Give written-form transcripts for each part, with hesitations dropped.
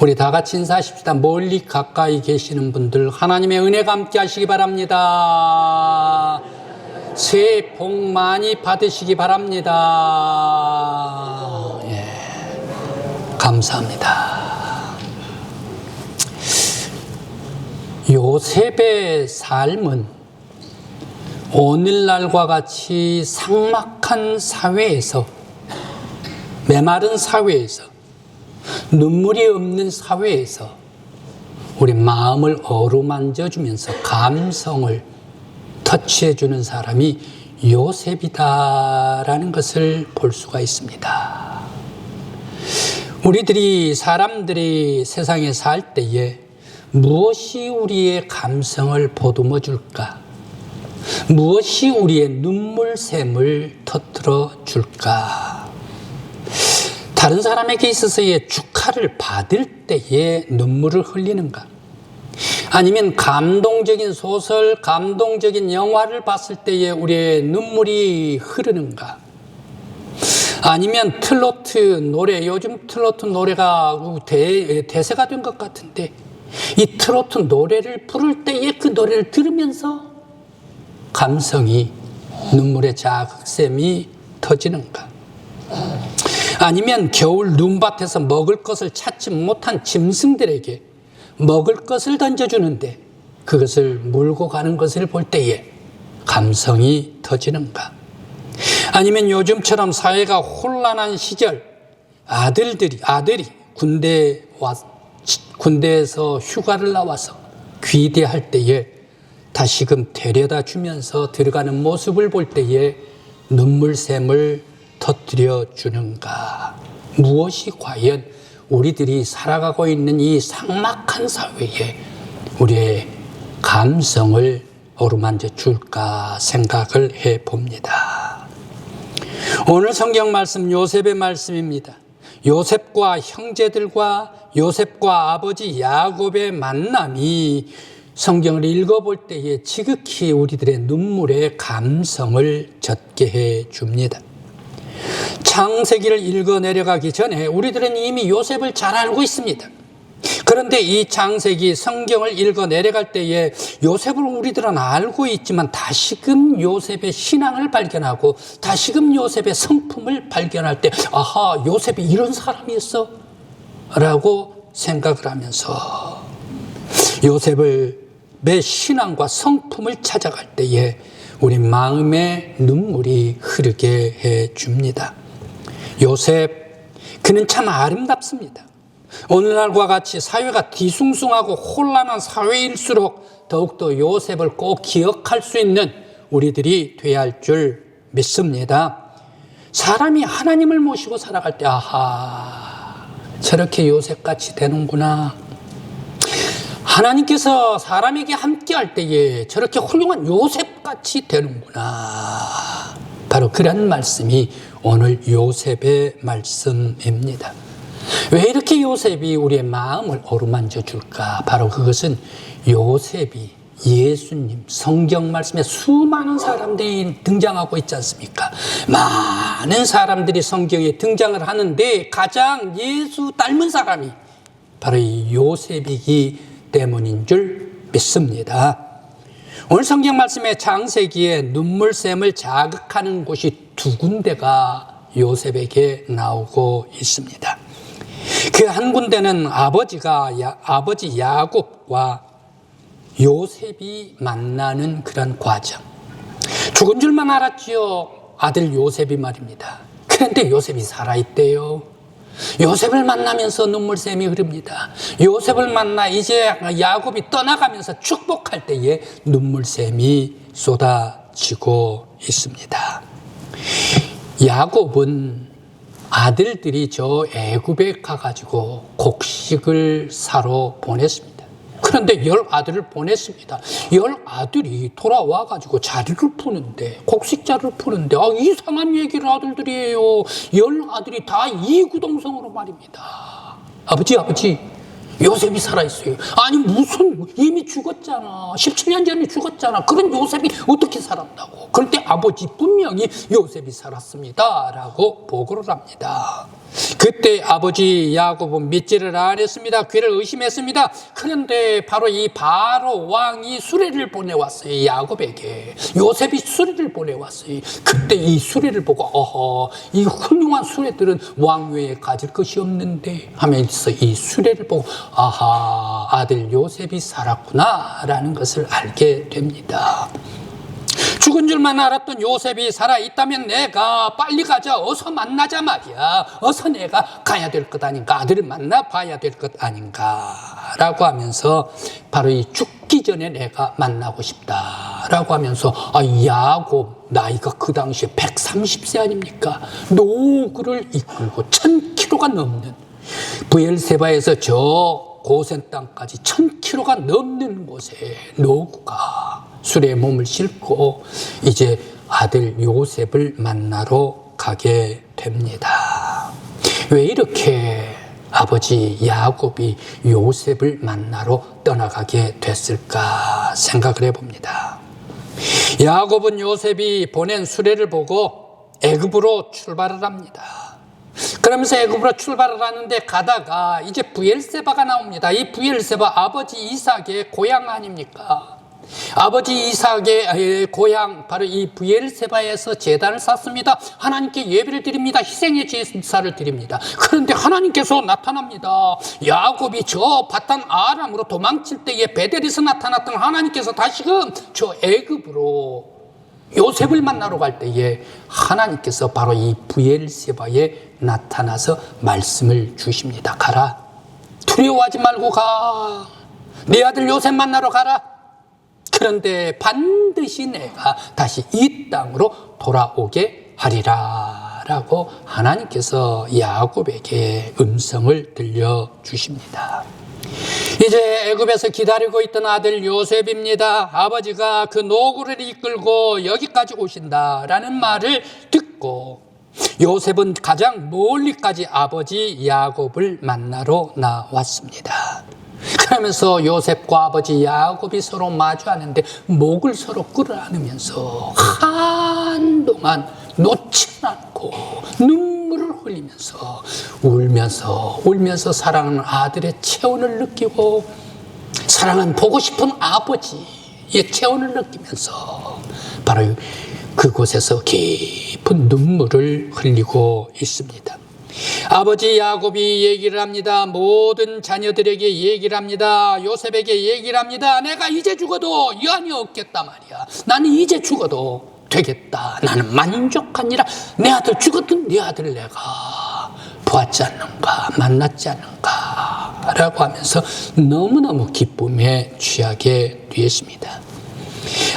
우리 다 같이 인사하십시다. 멀리 가까이 계시는 분들 하나님의 은혜가 함께 하시기 바랍니다. 새해 복 많이 받으시기 바랍니다. 예, 감사합니다. 요셉의 삶은 오늘날과 같이 삭막한 사회에서, 메마른 사회에서, 눈물이 없는 사회에서 우리 마음을 어루만져주면서 감성을 터치해주는 사람이 요셉이다라는 것을 볼 수가 있습니다. 사람들이 세상에 살 때에 무엇이 우리의 감성을 보듬어 줄까? 무엇이 우리의 눈물샘을 터뜨려 줄까? 다른 사람에게 있어서의 축하를 받을 때에 눈물을 흘리는가? 아니면 감동적인 소설, 감동적인 영화를 봤을 때에 우리의 눈물이 흐르는가? 아니면 트로트 노래, 요즘 트로트 노래가 대세가 된 것 같은데 이 트로트 노래를 부를 때에 그 노래를 들으면서 감성이, 눈물의 자극샘이 터지는가? 아니면 겨울 눈밭에서 먹을 것을 찾지 못한 짐승들에게 먹을 것을 던져주는데 그것을 물고 가는 것을 볼 때에 감성이 터지는가? 아니면 요즘처럼 사회가 혼란한 시절 아들이 군대에서 휴가를 나와서 귀대할 때에 다시금 데려다 주면서 들어가는 모습을 볼 때에 눈물샘을 터뜨려 주는가? 무엇이 과연 우리들이 살아가고 있는 이 삭막한 사회에 우리의 감성을 어루만져 줄까 생각을 해봅니다. 오늘 성경 말씀 요셉의 말씀입니다. 요셉과 형제들과 요셉과 아버지 야곱의 만남이 성경을 읽어볼 때에 지극히 우리들의 눈물의 감성을 젖게 해 줍니다. 창세기를 읽어 내려가기 전에 우리들은 이미 요셉을 잘 알고 있습니다. 그런데 이 창세기 성경을 읽어 내려갈 때에 요셉을 우리들은 알고 있지만 다시금 요셉의 신앙을 발견하고 다시금 요셉의 성품을 발견할 때 아하, 요셉이 이런 사람이었어? 라고 생각을 하면서 요셉의 신앙과 성품을 찾아갈 때에 우리 마음에 눈물이 흐르게 해줍니다. 요셉, 그는 참 아름답습니다. 오늘날과 같이 사회가 뒤숭숭하고 혼란한 사회일수록 더욱더 요셉을 꼭 기억할 수 있는 우리들이 되어야 할 줄 믿습니다. 사람이 하나님을 모시고 살아갈 때 아하, 저렇게 요셉같이 되는구나. 하나님께서 사람에게 함께할 때에 저렇게 훌륭한 요셉같이 되는구나. 바로 그런 말씀이 오늘 요셉의 말씀입니다. 왜 이렇게 요셉이 우리의 마음을 어루만져 줄까? 바로 그것은 요셉이 예수님, 성경 말씀에 수많은 사람들이 등장하고 있지 않습니까? 많은 사람들이 성경에 등장을 하는데 가장 예수 닮은 사람이 바로 이 요셉이기 때문인 줄 믿습니다. 오늘 성경 말씀에 창세기에 눈물샘을 자극하는 곳이 두 군데가 요셉에게 나오고 있습니다. 그 한 군데는 아버지 야곱과 요셉이 만나는 그런 과정. 죽은 줄만 알았지요. 아들 요셉이 말입니다. 그런데 요셉이 살아있대요. 요셉을 만나면서 눈물샘이 흐릅니다. 요셉을 만나 이제 야곱이 떠나가면서 축복할 때에 눈물샘이 쏟아지고 있습니다. 야곱은 아들들이 저 애굽에 가가지고 곡식을 사러 보냈습니다. 그런데 10아들을 보냈습니다. 10아들이 돌아와가지고 자리를 푸는데, 곡식자를 푸는데, 이상한 얘기를 아들들이 해요. 10아들이 다 이구동성으로 말입니다. 아버지, 요셉이 살아있어요. 아니, 무슨, 이미 죽었잖아. 17년 전에 죽었잖아. 그런 요셉이 어떻게 살았다고. 그럴 때 아버지 분명히 요셉이 살았습니다. 라고 보고를 합니다. 그때 아버지 야곱은 믿지를 않았습니다. 귀를 의심했습니다. 그런데 바로 이 바로 왕이 수레를 보내왔어요. 야곱에게. 요셉이 수레를 보내왔어요. 그때 이 수레를 보고 어허, 이 훌륭한 수레들은 왕 외에 가질 것이 없는데 하면서 이 수레를 보고 아하, 아들 요셉이 살았구나 라는 것을 알게 됩니다. 죽은 줄만 알았던 요셉이 살아있다면 내가 빨리 가자, 어서 만나자 말이야. 어서 내가 가야 될 것 아닌가, 아들을 만나봐야 될 것 아닌가 라고 하면서 바로 이 죽기 전에 내가 만나고 싶다 라고 하면서 야곱 나이가 그 당시에 130세 아닙니까? 노구를 이끌고 1000km가 넘는 브엘세바에서 저 고센 땅까지 1000km가 넘는 곳에 노구가 수레에 몸을 싣고 이제 아들 요셉을 만나러 가게 됩니다. 왜 이렇게 아버지 야곱이 요셉을 만나러 떠나가게 됐을까 생각을 해봅니다. 야곱은 요셉이 보낸 수레를 보고 애굽으로 출발을 합니다. 그러면서 애굽으로 출발을 하는데 가다가 이제 브엘세바가 나옵니다. 이 브엘세바 아버지 이삭의 고향 아닙니까? 아버지 이삭의 고향 바로 이 브엘세바에서 제단을 쌓습니다. 하나님께 예배를 드립니다. 희생의 제사를 드립니다. 그런데 하나님께서 나타납니다. 야곱이 저 바탄 아람으로 도망칠 때에 베델에서 나타났던 하나님께서 다시금 저 애굽으로 요셉을 만나러 갈 때에 하나님께서 바로 이 브엘세바에 나타나서 말씀을 주십니다. 가라. 두려워하지 말고 가. 내 아들 요셉 만나러 가라. 그런데 반드시 내가 다시 이 땅으로 돌아오게 하리라 라고 하나님께서 야곱에게 음성을 들려주십니다. 이제 애굽에서 기다리고 있던 아들 요셉입니다. 아버지가 그 노구를 이끌고 여기까지 오신다라는 말을 듣고 요셉은 가장 멀리까지 아버지 야곱을 만나러 나왔습니다. 그러면서 요셉과 아버지 야곱이 서로 마주하는데 목을 서로 끌어안으면서 한동안 놓지 않고 눈물을 흘리면서 울면서 사랑하는 아들의 체온을 느끼고 사랑하는 보고 싶은 아버지의 체온을 느끼면서 바로 그곳에서 깊은 눈물을 흘리고 있습니다. 아버지 야곱이 얘기를 합니다. 모든 자녀들에게 얘기를 합니다. 요셉에게 얘기를 합니다. 내가 이제 죽어도 여한이 없겠다 말이야. 나는 이제 죽어도 되겠다. 나는 만족하니라. 내 아들 죽었던 내 아들을 내가 보았지 않는가, 만났지 않는가 라고 하면서 너무너무 기쁨에 취하게 되었습니다.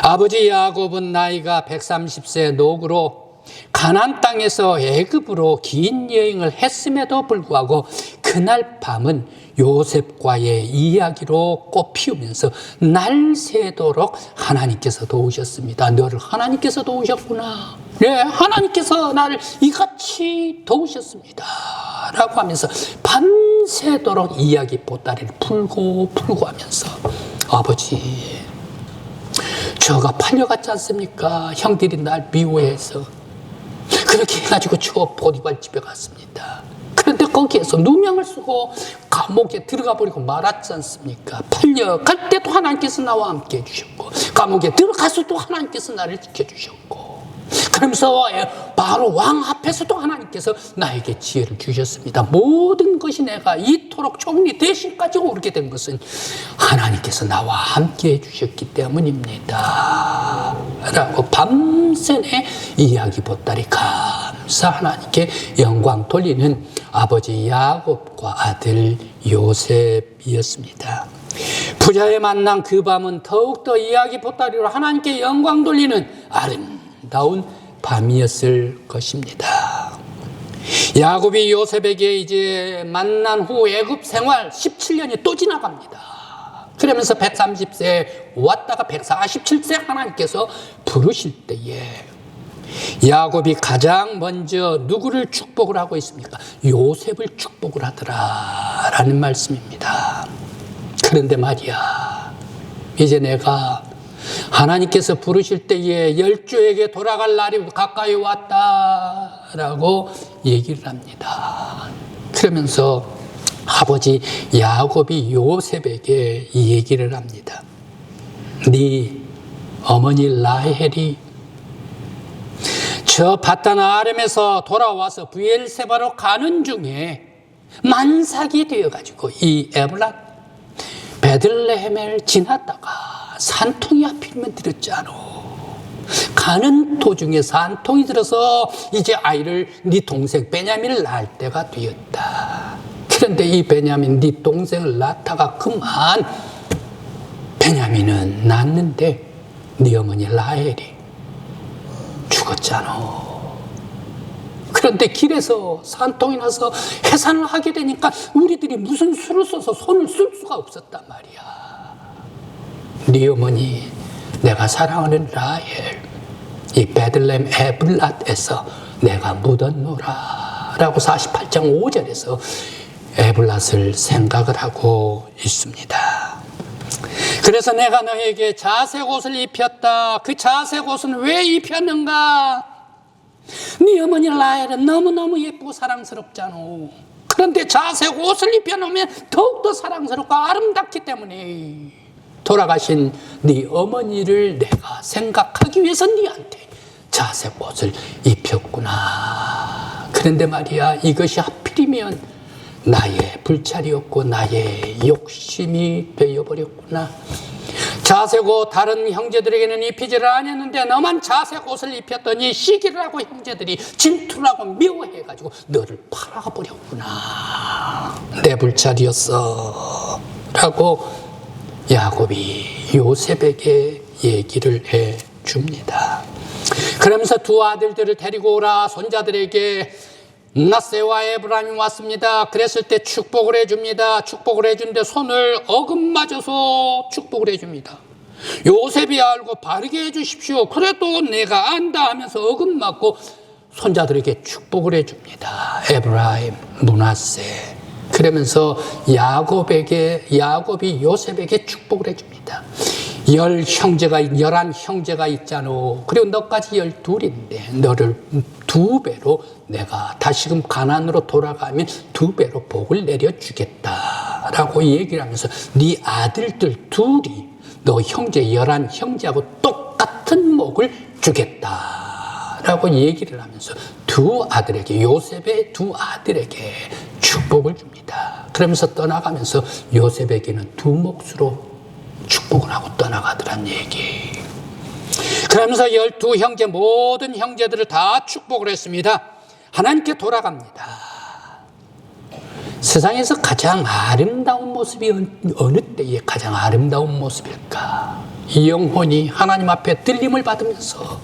아버지 야곱은 나이가 130세 노구로 가나안 땅에서 애굽으로 긴 여행을 했음에도 불구하고 그날 밤은 요셉과의 이야기로 꽃피우면서 날 새도록 하나님께서 도우셨습니다. 너를 하나님께서 도우셨구나. 네, 하나님께서 나를 이같이 도우셨습니다 라고 하면서 밤새도록 이야기 보따리를 풀고 하면서 아버지 저가 팔려갔지 않습니까? 형들이 날 미워해서 그렇게 해가지고 저 보디발 집에 갔습니다. 그런데 거기에서 누명을 쓰고 감옥에 들어가 버리고 말았지 않습니까? 팔려갈 때도 하나님께서 나와 함께 해주셨고 감옥에 들어가서도 하나님께서 나를 지켜주셨고 그러면서 바로 왕 앞에서도 하나님께서 나에게 지혜를 주셨습니다. 모든 것이 내가 이토록 총리 대신까지 오르게 된 것은 하나님께서 나와 함께 해주셨기 때문입니다 라고 밤새내 이야기 보따리 감사 하나님께 영광 돌리는 아버지 야곱과 아들 요셉이었습니다. 부자의 만난 그 밤은 더욱더 이야기 보따리로 하나님께 영광 돌리는 아름다운 밤이었을 것입니다. 야곱이 요셉에게 이제 만난 후 애굽 생활 17년이 또 지나갑니다. 그러면서 130세 왔다가 147세 하나님께서 부르실 때에 야곱이 가장 먼저 누구를 축복을 하고 있습니까? 요셉을 축복을 하더라 라는 말씀입니다. 그런데 말이야, 이제 내가 하나님께서 부르실 때에 열조에게 돌아갈 날이 가까이 왔다라고 얘기를 합니다. 그러면서 아버지 야곱이 요셉에게 이 얘기를 합니다. 네 어머니 라헬이 저 바단 아람에서 돌아와서 브엘세바로 가는 중에 만삭이 되어가지고 이 에브라 베들레헴을 지났다가 산통이 하필이면 들었잖아. 가는 도중에 산통이 들어서 이제 아이를 네 동생 베냐민을 낳을 때가 되었다. 그런데 이 베냐민 네 동생을 낳다가 그만 베냐민은 낳는데 네 어머니 라헬이 죽었잖아. 그런데 길에서 산통이 나서 해산을 하게 되니까 우리들이 무슨 수를 써서 손을 쓸 수가 없었단 말이야. 네 어머니 내가 사랑하는 라헬 이 베들레헴 에블랏에서 내가 묻었노라 라고 48장 5절에서 에블랏을 생각을 하고 있습니다. 그래서 내가 너에게 자색 옷을 입혔다. 그 자색 옷은 왜 입혔는가? 네 어머니 라헬은 너무너무 예쁘고 사랑스럽잖아. 그런데 자색 옷을 입혀놓으면 더욱더 사랑스럽고 아름답기 때문에 돌아가신 네 어머니를 내가 생각하기 위해서 네한테 자색 옷을 입혔구나. 그런데 말이야, 이것이 하필이면 나의 불찰이었고 나의 욕심이 되어버렸구나. 자색 옷 다른 형제들에게는 입히지를 않았는데 너만 자색 옷을 입혔더니 시기를 하고 형제들이 질투를 하고 미워해가지고 너를 팔아버렸구나. 내 불찰이었어 라고 야곱이 요셉에게 얘기를 해줍니다. 그러면서 두 아들들을 데리고 오라. 손자들에게 므낫세와 에브라임이 왔습니다. 그랬을 때 축복을 해줍니다. 축복을 해주는데 손을 어긋맞아서 축복을 해줍니다. 요셉이 알고 바르게 해주십시오. 그래도 내가 안다 하면서 어긋맞고 손자들에게 축복을 해줍니다. 에브라임, 므낫세. 그러면서 야곱이 요셉에게 축복을 해줍니다. 11 형제가 있잖아. 그리고 너까지 12인데 너를 2배로 내가 다시금 가나안으로 돌아가면 2배로 복을 내려주겠다라고 얘기를 하면서 네 아들들 둘이 너 형제 11형제하고 똑같은 복을 주겠다라고 얘기를 하면서 두 아들에게, 요셉의 두 아들에게 축복을 줍니다. 그러면서 떠나가면서 요셉에게는 두 몫으로 축복을 하고 떠나가더란 얘기. 그러면서 12형제 모든 형제들을 다 축복을 했습니다. 하나님께 돌아갑니다. 세상에서 가장 아름다운 모습이 어느 때에 가장 아름다운 모습일까? 이 영혼이 하나님 앞에 들림을 받으면서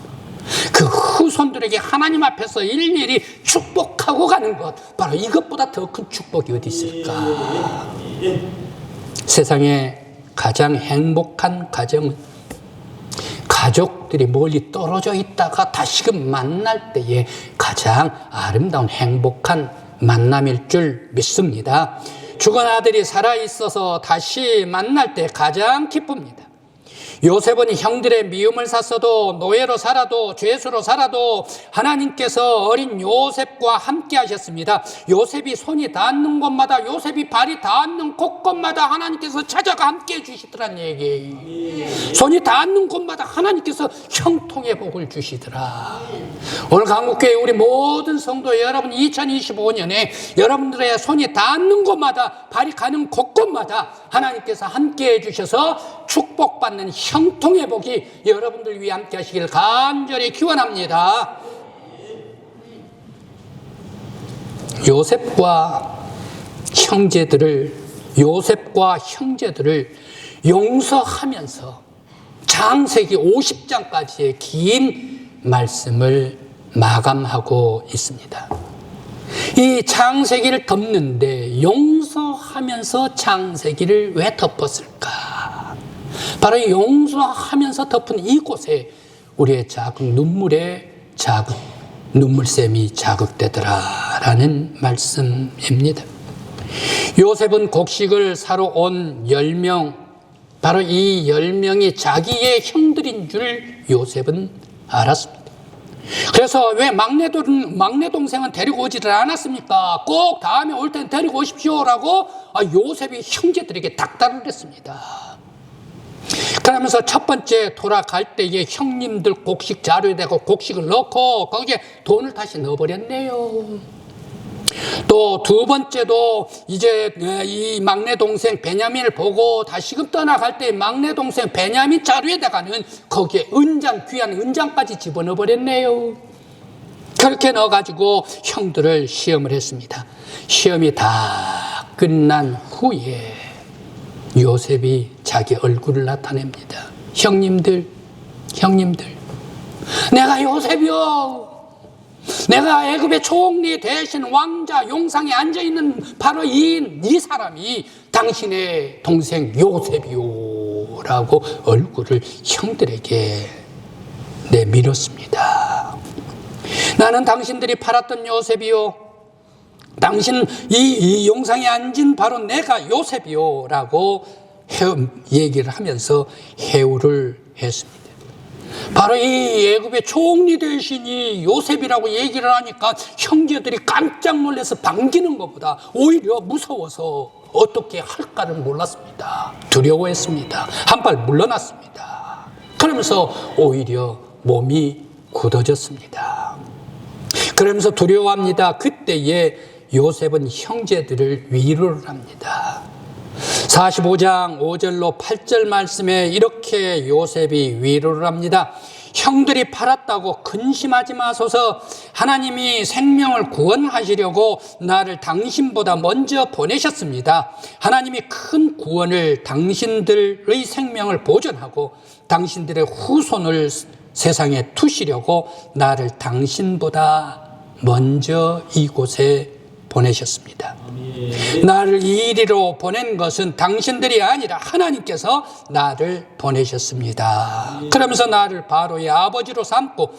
그 후손들에게 하나님 앞에서 일일이 축복하고 가는 것, 바로 이것보다 더 큰 축복이 어디 있을까? 세상에 가장 행복한 가정은 가족들이 멀리 떨어져 있다가 다시금 만날 때에 가장 아름다운 행복한 만남일 줄 믿습니다. 죽은 아들이 살아있어서 다시 만날 때 가장 기쁩니다. 요셉은 형들의 미움을 샀어도 노예로 살아도 죄수로 살아도 하나님께서 어린 요셉과 함께 하셨습니다. 요셉이 손이 닿는 곳마다, 요셉이 발이 닿는 곳곳마다 하나님께서 찾아가 함께 해주시더란 얘기. 손이 닿는 곳마다 하나님께서 형통의 복을 주시더라. 오늘 강국교회 우리 모든 성도 여러분, 2025년에 여러분들의 손이 닿는 곳마다, 발이 가는 곳곳마다 하나님께서 함께 해주셔서 축복받는 형통의 복이 여러분들 위해 함께 하시길 간절히 기원합니다. 요셉과 형제들을 용서하면서 창세기 50장까지의 긴 말씀을 마감하고 있습니다. 이 창세기를 덮는데 용서하면서 창세기를 왜 덮었을까? 바로 용서하면서 덮은 이곳에 우리의 작은 눈물샘이 자극되더라라는 말씀입니다. 요셉은 곡식을 사러 온 10명, 바로 이 10명이 자기의 형들인 줄 요셉은 알았습니다. 그래서 왜 막내 동생은 데리고 오지를 않았습니까? 꼭 다음에 올 땐 데리고 오십시오라고 요셉이 형제들에게 닥달을 했습니다. 그러면서 첫 번째 돌아갈 때에 형님들 곡식 자료에 대고 곡식을 넣고 거기에 돈을 다시 넣어버렸네요. 또 두 번째도 이제 이 막내 동생 베냐민을 보고 다시금 떠나갈 때 막내 동생 베냐민 자루에다가는 거기에 귀한 은장까지 집어넣어 버렸네요. 그렇게 넣어가지고 형들을 시험을 했습니다. 시험이 다 끝난 후에 요셉이 자기 얼굴을 나타냅니다. 형님들, 내가 요셉이요. 내가 애굽의 총리 대신 왕자 용상에 앉아있는 바로 이 사람이 당신의 동생 요셉이요 라고 얼굴을 형들에게 내밀었습니다. 나는 당신들이 팔았던 요셉이요, 당신 이 용상에 앉은 바로 내가 요셉이요 라고 얘기를 하면서 해우를 했습니다. 바로 이 애굽의 총리 대신이 요셉이라고 얘기를 하니까 형제들이 깜짝 놀라서 반기는 것보다 오히려 무서워서 어떻게 할까를 몰랐습니다. 두려워했습니다. 한 발 물러났습니다. 그러면서 오히려 몸이 굳어졌습니다. 그러면서 두려워합니다. 그때에 요셉은 형제들을 위로를 합니다. 45장 5절로 8절 말씀에 이렇게 요셉이 위로를 합니다. 형들이 팔았다고 근심하지 마소서. 하나님이 생명을 구원하시려고 나를 당신보다 먼저 보내셨습니다. 하나님이 큰 구원을 당신들의 생명을 보존하고 당신들의 후손을 세상에 두시려고 나를 당신보다 먼저 이곳에 보내셨습니다. 나를 이리로 보낸 것은 당신들이 아니라 하나님께서 나를 보내셨습니다. 그러면서 나를 바로의 아버지로 삼고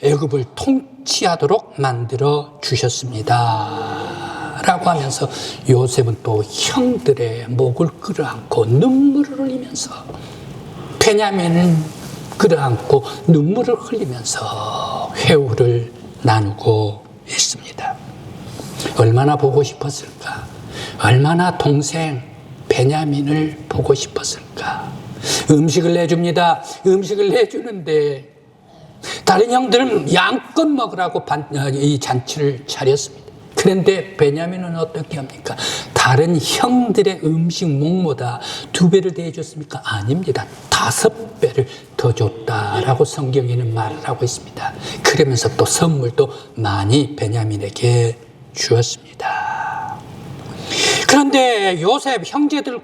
애굽을 통치하도록 만들어 주셨습니다 라고 하면서 요셉은 또 형들의 목을 끌어안고 눈물을 흘리면서, 베냐민을 끌어안고 눈물을 흘리면서 회유를 나누고 있습니다. 얼마나 보고 싶었을까? 얼마나 동생 베냐민을 보고 싶었을까? 음식을 내줍니다. 음식을 내주는데 다른 형들은 양껏 먹으라고 이 잔치를 차렸습니다. 그런데 베냐민은 어떻게 합니까? 다른 형들의 음식 몽모다 2배를 대해줬습니까? 아닙니다. 5배를 더 줬다라고 성경에는 말을 하고 있습니다. 그러면서 또 선물도 많이 베냐민에게 주었습니다. 그런데 요셉 형제들은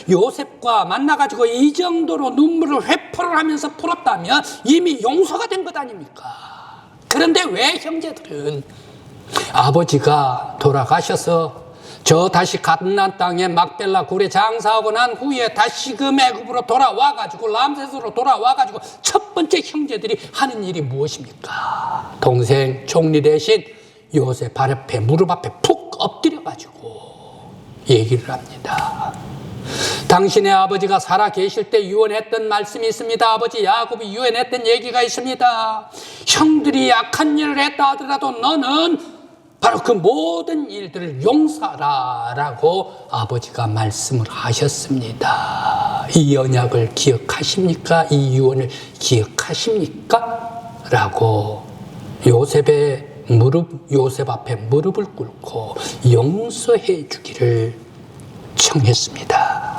요셉과 만나가지고 이 정도로 눈물을 회포를 하면서 풀었다면 이미 용서가 된 것 아닙니까? 그런데 왜 형제들은 아버지가 돌아가셔서 저 다시 가나안 땅에 막벨라 굴에 장사하고 난 후에 다시금 애굽으로 돌아와가지고 람세스로 돌아와가지고 첫 번째 형제들이 하는 일이 무엇입니까? 동생 총리 대신 요셉 발 앞에 무릎 앞에 푹 엎드려가지고 얘기를 합니다. 당신의 아버지가 살아 계실 때 유언했던 말씀이 있습니다. 아버지 야곱이 유언했던 얘기가 있습니다. 형들이 악한 일을 했다 하더라도 너는 바로 그 모든 일들을 용서하라 라고 아버지가 말씀을 하셨습니다. 이 언약을 기억하십니까? 이 유언을 기억하십니까? 라고 요셉 앞에 무릎을 꿇고 용서해 주기를 청했습니다.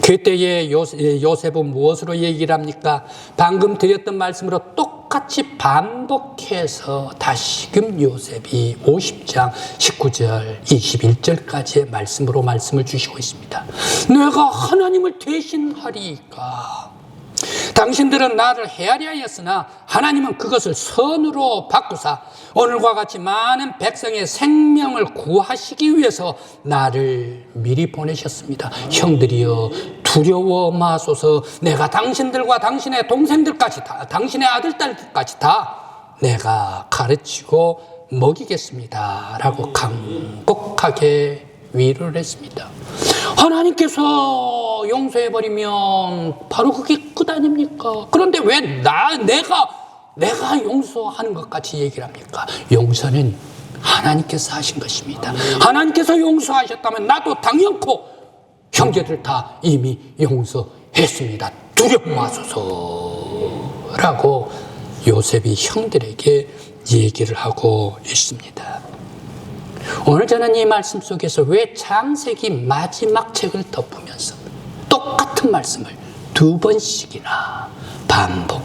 그때에 요셉은 무엇으로 얘기를 합니까? 방금 드렸던 말씀으로 똑같이 반복해서 다시금 요셉이 50장 19절 21절까지의 말씀으로 말씀을 주시고 있습니다. 내가 하나님을 대신하리까? 당신들은 나를 헤아려 하였으나 하나님은 그것을 선으로 바꾸사 오늘과 같이 많은 백성의 생명을 구하시기 위해서 나를 미리 보내셨습니다. 형들이여 두려워 마소서. 내가 당신들과 당신의 동생들까지 다, 당신의 아들 딸까지 다 내가 가르치고 먹이겠습니다 라고 강곡하게 위로를 했습니다. 하나님께서 용서해버리면 바로 그게 끝 아닙니까? 그런데 왜 내가 내가 용서하는 것 같이 얘기를 합니까? 용서는 하나님께서 하신 것입니다. 하나님께서 용서하셨다면 나도 당연코 형제들 다 이미 용서했습니다. 두려움 마소서라고 요셉이 형들에게 얘기를 하고 있습니다. 오늘 저는 이 말씀 속에서 왜 창세기 마지막 책을 덮으면서 똑같은 말씀을 두 번씩이나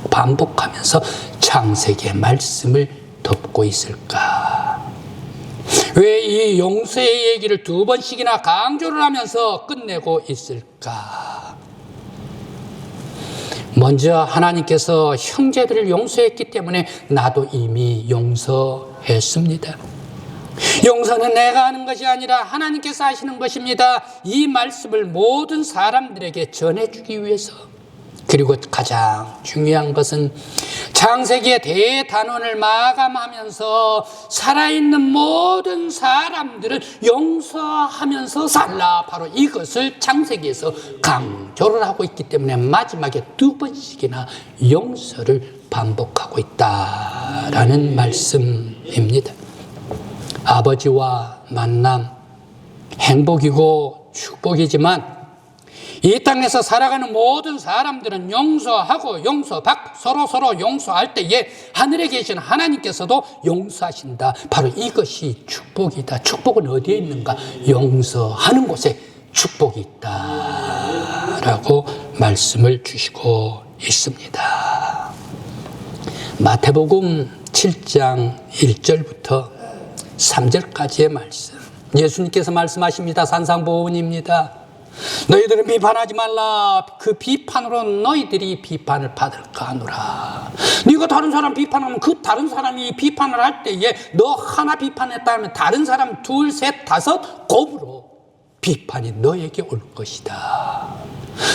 반복하면서 창세기의 말씀을 덮고 있을까? 왜 이 용서의 얘기를 두 번씩이나 강조를 하면서 끝내고 있을까? 먼저 하나님께서 형제들을 용서했기 때문에 나도 이미 용서했습니다. 용서는 내가 하는 것이 아니라 하나님께서 하시는 것입니다. 이 말씀을 모든 사람들에게 전해주기 위해서, 그리고 가장 중요한 것은 창세기의 대단원을 마감하면서 살아있는 모든 사람들을 용서하면서 살라, 바로 이것을 창세기에서 강조를 하고 있기 때문에 마지막에 두 번씩이나 용서를 반복하고 있다라는 말씀입니다. 아버지와 만남, 행복이고 축복이지만 이 땅에서 살아가는 모든 사람들은 용서하고 용서받고 서로 용서할 때에 하늘에 계신 하나님께서도 용서하신다. 바로 이것이 축복이다. 축복은 어디에 있는가? 용서하는 곳에 축복이 있다라고 말씀을 주시고 있습니다. 마태복음 7장 1절부터 3절까지의 말씀, 예수님께서 말씀하십니다. 산상보훈입니다. 너희들은 비판하지 말라. 그 비판으로 너희들이 비판을 받을까 하노라. 네가 다른 사람 비판하면 그 다른 사람이 비판을 할 때에 너 하나 비판했다면 다른 사람 둘, 셋, 다섯 곱으로 비판이 너에게 올 것이다.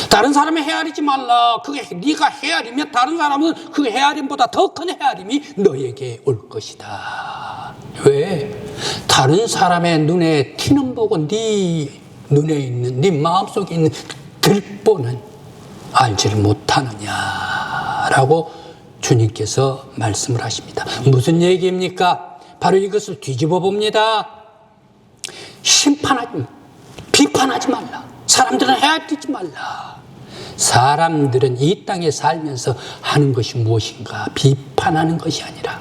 다른 사람을 헤아리지 말라. 그게 네가 헤아리면 다른 사람은 그 헤아림보다 더 큰 헤아림이 너에게 올 것이다. 왜? 다른 사람의 눈에 티는 보고 네 눈에 있는, 네 마음속에 있는 들보는 알지를 못하느냐라고 주님께서 말씀을 하십니다. 무슨 얘기입니까? 바로 이것을 뒤집어 봅니다. 비판하지 말라. 사람들은 헤아리지 말라. 사람들은 이 땅에 살면서 하는 것이 무엇인가? 비판하는 것이 아니라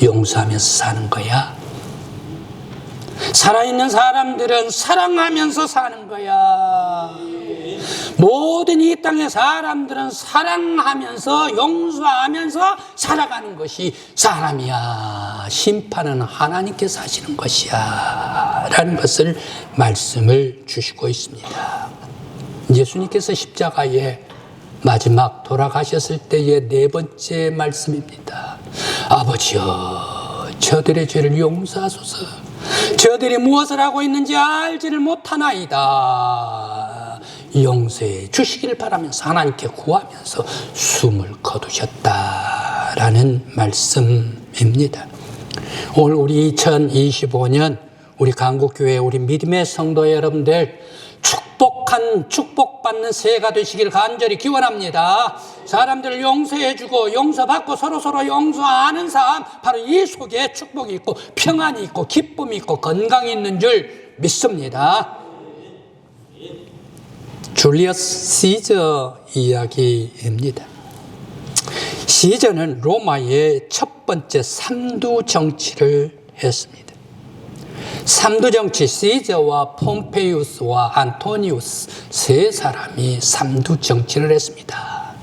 용서하면서 사는 거야. 살아있는 사람들은 사랑하면서 사는 거야. 모든 이 땅의 사람들은 사랑하면서 용서하면서 살아가는 것이 사람이야. 심판은 하나님께서 하시는 것이야 라는 것을 말씀을 주시고 있습니다. 예수님께서 십자가에 마지막 돌아가셨을 때의 네 번째 말씀입니다. 아버지여, 저들의 죄를 용서하소서. 저들이 무엇을 하고 있는지 알지를 못하나이다. 용서해 주시기를 바라면서 하나님께 구하면서 숨을 거두셨다라는 말씀입니다. 오늘 우리 2025년 우리 강국교회 우리 믿음의 성도 여러분들 축복받는 새해가 되시길 간절히 기원합니다. 사람들을 용서해주고 용서받고 서로 용서하는 삶, 바로 이 속에 축복이 있고 평안이 있고 기쁨이 있고 건강이 있는 줄 믿습니다. 줄리어스 시저 이야기입니다. 시저는 로마의 첫 번째 삼두 정치를 했습니다. 삼두 정치, 시저와 폼페이우스와 안토니우스 세 사람이 삼두 정치를 했습니다.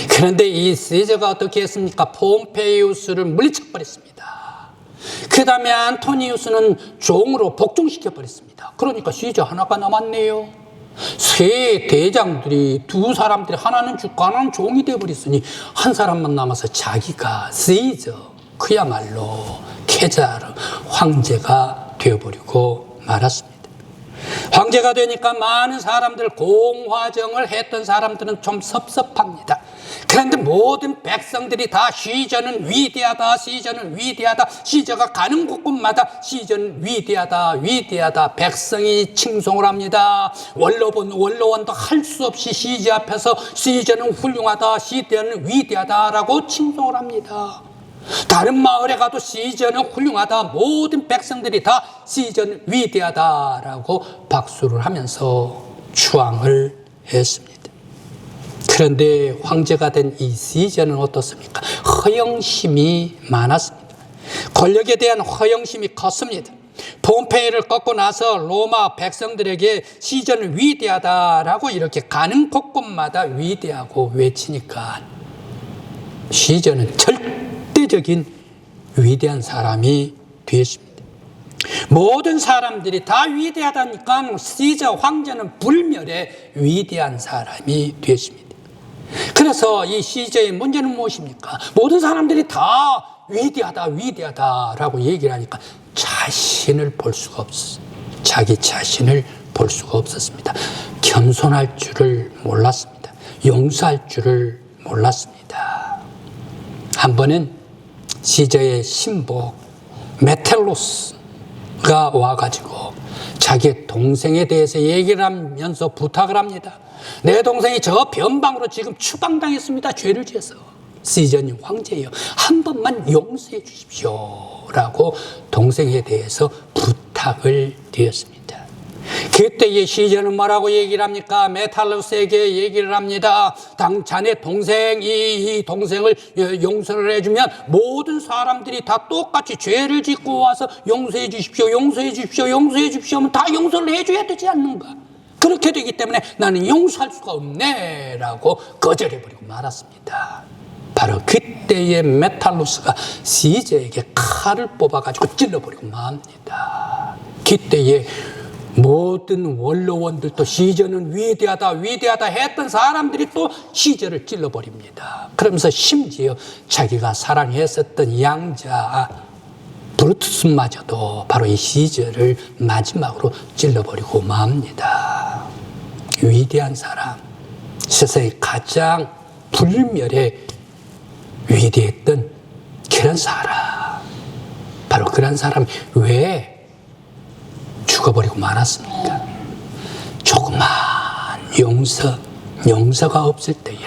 그런데 이 시저가 어떻게 했습니까? 폼페이우스를 물리쳐버렸습니다. 그 다음에 안토니우스는 종으로 복종시켜버렸습니다. 그러니까 시저 하나가 남았네요. 세 대장들이, 두 사람들이 하나는 죽고 하나는 종이 되어버렸으니 한 사람만 남아서 자기가 시저, 그야말로 케자르 황제가 되어버리고 말았습니다. 황제가 되니까 많은 사람들, 공화정을 했던 사람들은 좀 섭섭합니다. 그런데 모든 백성들이 다 시저는 위대하다, 시저는 위대하다, 시저가 가는 곳곳마다 시저는 위대하다, 위대하다, 백성이 칭송을 합니다. 원로원도 할 수 없이 시저 앞에서 시저는 훌륭하다, 시저는 위대하다라고 칭송을 합니다. 다른 마을에 가도 시저는 훌륭하다, 모든 백성들이 다 시저는 위대하다라고 박수를 하면서 추앙을 했습니다. 그런데 황제가 된 이 시저는 어떻습니까? 허영심이 많았습니다. 권력에 대한 허영심이 컸습니다. 폼페이를 꺾고 나서 로마 백성들에게 시저는 위대하다라고 이렇게 가는 곳곳마다 위대하고 외치니까 시저는 절대적인 위대한 사람이 되었습니다. 모든 사람들이 다 위대하다니까 시저 황제는 불멸의 위대한 사람이 되었습니다. 그래서 이 시저의 문제는 무엇입니까? 모든 사람들이 다 위대하다라고 얘기를 하니까 자신을 볼 수가 없었어요. 자기 자신을 볼 수가 없었습니다. 겸손할 줄을 몰랐습니다. 용서할 줄을 몰랐습니다. 한 번은 시저의 신복 메텔로스가 와가지고 자기 동생에 대해서 얘기를 하면서 부탁을 합니다. 내 동생이 저 변방으로 지금 추방당했습니다. 죄를 지어서. 시저님 황제요, 한 번만 용서해 주십시오 라고 동생에 대해서 부탁을 드렸습니다. 그때의 시저는 뭐라고 얘기를 합니까? 메탈로스에게 얘기를 합니다. 자네 동생이 이 동생을 용서를 해주면 모든 사람들이 다 똑같이 죄를 짓고 와서 용서해 주십시오, 용서해 주십시오, 용서해 주십시오 하면 다 용서를 해줘야 되지 않는가? 그렇게 되기 때문에 나는 용서할 수가 없네 라고 거절해버리고 말았습니다. 바로 그때의 메탈로스가 시저에게 칼을 뽑아가지고 찔러버리고 맙니다. 그때의 모든 원로원들도 시저는 위대하다 했던 사람들이 또 시저를 찔러버립니다. 그러면서 심지어 자기가 사랑했었던 양자 브루투스마저도 바로 이 시저를 마지막으로 찔러버리고 맙니다. 위대한 사람, 세상에 가장 불멸의 위대했던 그런 사람, 바로 그런 사람이 왜 죽어버리고 말았습니까? 조그만 용서가 없을 때에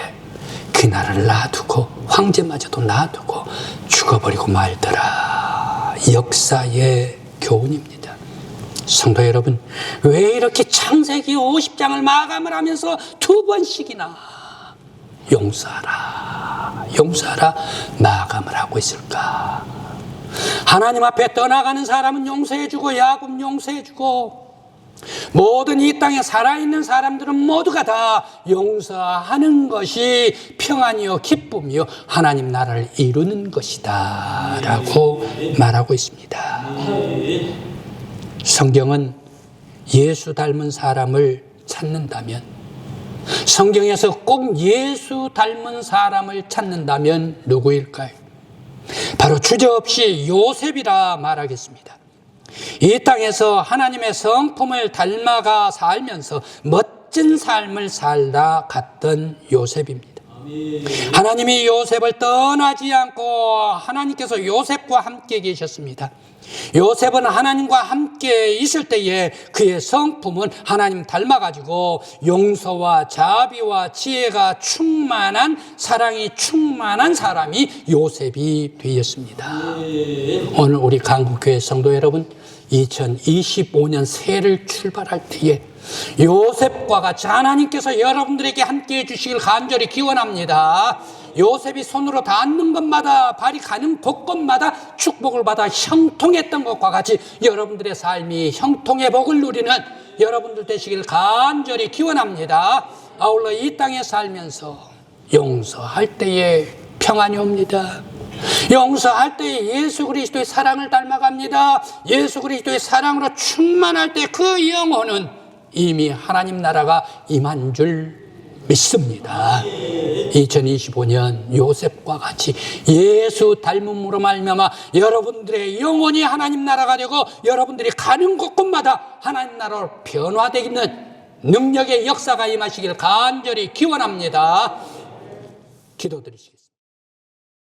그 나라를 놔두고 황제마저도 놔두고 죽어버리고 말더라. 역사의 교훈입니다. 성도 여러분, 왜 이렇게 창세기 50장을 마감을 하면서 두 번씩이나 용서하라 마감을 하고 있을까? 하나님 앞에 떠나가는 사람은 용서해주고 야곱 용서해주고 모든 이 땅에 살아있는 사람들은 모두가 다 용서하는 것이 평안이요 기쁨이요 하나님 나라를 이루는 것이다 라고 말하고 있습니다. 성경은 예수 닮은 사람을 찾는다면, 성경에서 꼭 예수 닮은 사람을 찾는다면 누구일까요? 바로 주저없이 요셉이라 말하겠습니다. 이 땅에서 하나님의 성품을 닮아가 살면서 멋진 삶을 살다 갔던 요셉입니다. 하나님이 요셉을 떠나지 않고 하나님께서 요셉과 함께 계셨습니다. 요셉은 하나님과 함께 있을 때에 그의 성품은 하나님 닮아가지고 용서와 자비와 지혜가 충만한, 사랑이 충만한 사람이 요셉이 되었습니다. 오늘 우리 강북교회 성도 여러분, 2025년 새해를 출발할 때에 요셉과 같이 하나님께서 여러분들에게 함께 해주시길 간절히 기원합니다. 요셉이 손으로 닿는 것마다, 발이 가는 곳곳마다 축복을 받아 형통했던 것과 같이 여러분들의 삶이 형통의 복을 누리는 여러분들 되시길 간절히 기원합니다. 아울러 이 땅에 살면서 용서할 때에 평안이 옵니다. 용서할 때에 예수 그리스도의 사랑을 닮아갑니다. 예수 그리스도의 사랑으로 충만할 때 그 영혼은 이미 하나님 나라가 임한 줄 믿습니다. 2025년 요셉과 같이 예수 닮음으로 말미암아 여러분들의 영혼이 하나님 나라가 되고 여러분들이 가는 곳곳마다 하나님 나라로 변화되는 능력의 역사가 임하시길 간절히 기원합니다. 기도드리시겠습니다.